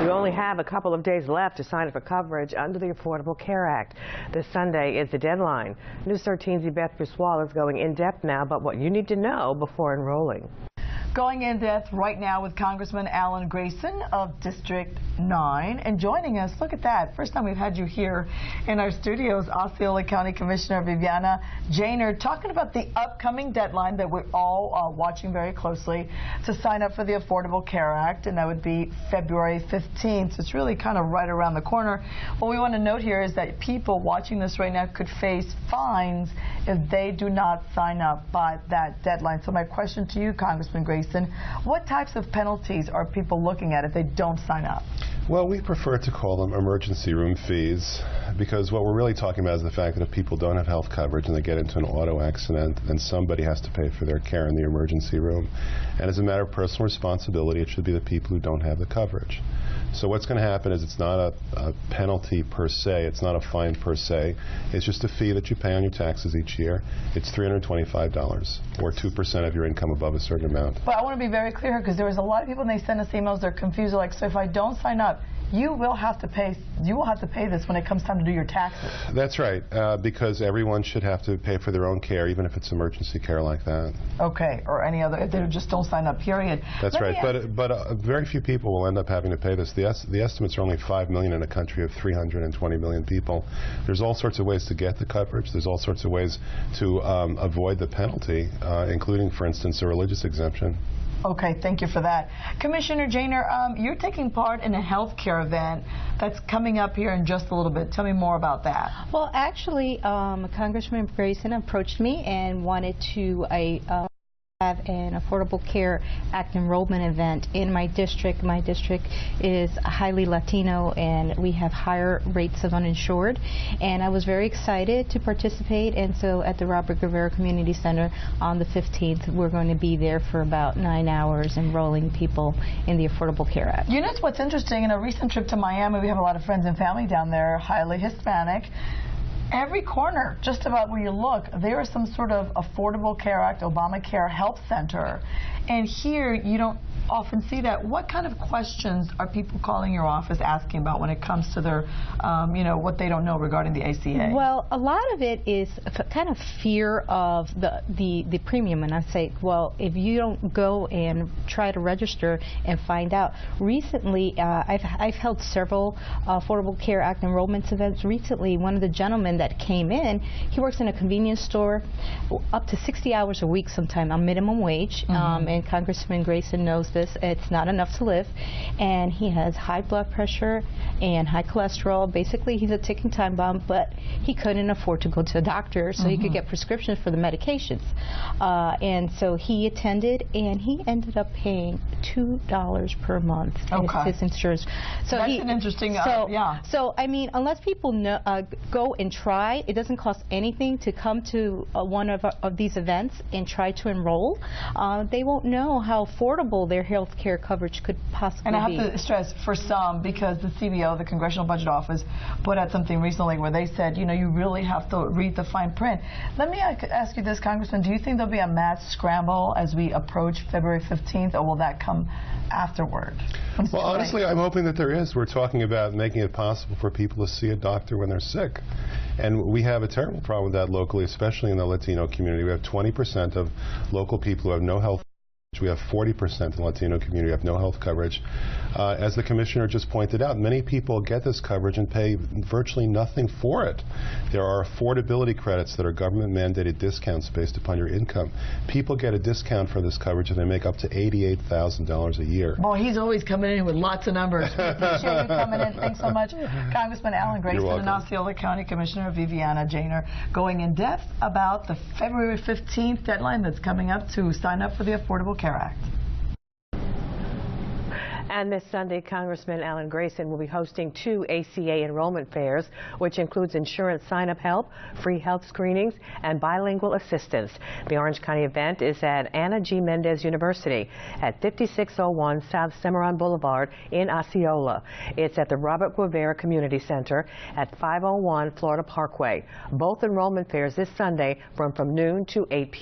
You only have a couple of days left to sign up for coverage under the Affordable Care Act. This Sunday is the deadline. News 13's Beth Bruswell is going in depth now about what you need to know before enrolling. Going in depth right now with Congressman Alan Grayson of District 9. And joining us, look at that. First time we've had you here in our studios, Osceola County Commissioner Viviana Janer, talking about the upcoming deadline that we're all watching very closely to sign up for the Affordable Care Act, and that would be February 15th. So it's really kind of right around the corner. What we want to note here is that people watching this right now could face fines if they do not sign up by that deadline. So my question to you, Congressman Grayson, what types of penalties are people looking at if they don't sign up? Well, we prefer to call them emergency room fees, because what we're really talking about is the fact that if people don't have health coverage and they get into an auto accident, then somebody has to pay for their care in the emergency room. And as a matter of personal responsibility, it should be the people who don't have the coverage. So what's going to happen is it's not a penalty per se, it's not a fine per se, it's just a fee that you pay on your taxes each year. It's $325, or 2% of your income above a certain amount. But I want to be very clear, because there was a lot of people when they send us emails, they're confused, they're like, so if I don't sign up, you will have to pay this when it comes time to do your taxes. That's right, because everyone should have to pay for their own care, even if it's emergency care like that. Okay, or any other, they just don't sign up, period. That's right, but very few people will end up having to pay this. The estimates are only 5 million in a country of 320 million people. There's all sorts of ways to get the coverage. There's all sorts of ways to avoid the penalty, including, for instance, a religious exemption. Okay, thank you for that. Commissioner Janer, you're taking part in a health care event that's coming up here in just a little bit. Tell me more about that. Well, actually, Congressman Grayson approached me and wanted to have an Affordable Care Act enrollment event in my district. My district is highly Latino, and we have higher rates of uninsured. And I was very excited to participate, and so at the Robert Rivera Community Center on the 15th, we're going to be there for about 9 hours enrolling people in the Affordable Care Act. You know what's interesting? In a recent trip to Miami, we have a lot of friends and family down there, highly Hispanic. Every corner, just about where you look, there is some sort of Affordable Care Act, Obamacare health center. And here, you don't often see that. What kind of questions are people calling your office asking about when it comes to their, what they don't know regarding the ACA? Well, a lot of it is kind of fear of the premium. And I say, well, if you don't go and try to register and find out. Recently, I've held several Affordable Care Act enrollment events. Recently, one of the gentlemen that came in, he works in a convenience store up to 60 hours a week sometime on minimum wage. And Congressman Grayson knows this. It's not enough to live. And he has high blood pressure and high cholesterol. Basically, he's a ticking time bomb, but he couldn't afford to go to a doctor, so he could get prescriptions for the medications. And so he attended, and he ended up paying $2 per month as his insurance. So that's an interesting, yeah. So, I mean, unless people know, go and try, it doesn't cost anything to come to one of these events and try to enroll. They won't know how affordable their health care coverage could possibly be. And I have to stress, for some, because the CBO, the Congressional Budget Office, put out something recently where they said, you really have to read the fine print. Let me ask you this, Congressman, do you think there'll be a mass scramble as we approach February 15th, or will that come afterward? Well, honestly, I'm hoping that there is. We're talking about making it possible for people to see a doctor when they're sick. And we have a terrible problem with that locally, especially in the Latino community. We have 20% of local people who have no health. We have 40% in the Latino community who have no health coverage. As the Commissioner just pointed out, many people get this coverage and pay virtually nothing for it. There are affordability credits that are government-mandated discounts based upon your income. People get a discount for this coverage and they make up to $88,000 a year. Well, he's always coming in with lots of numbers. We appreciate you coming in. Thanks so much. Congressman Alan Grayson and Osceola County Commissioner Viviana Janer going in depth about the February 15th deadline that's coming up to sign up for the Affordable Care Act. And this Sunday, Congressman Alan Grayson will be hosting 2 ACA enrollment fairs, which includes insurance sign-up help, free health screenings, and bilingual assistance. The Orange County event is at Ana G. Mendez University at 5601 South Cimarron Boulevard in Osceola. It's at the Robert Rivera Community Center at 501 Florida Parkway. Both enrollment fairs this Sunday from noon to 8 p.m.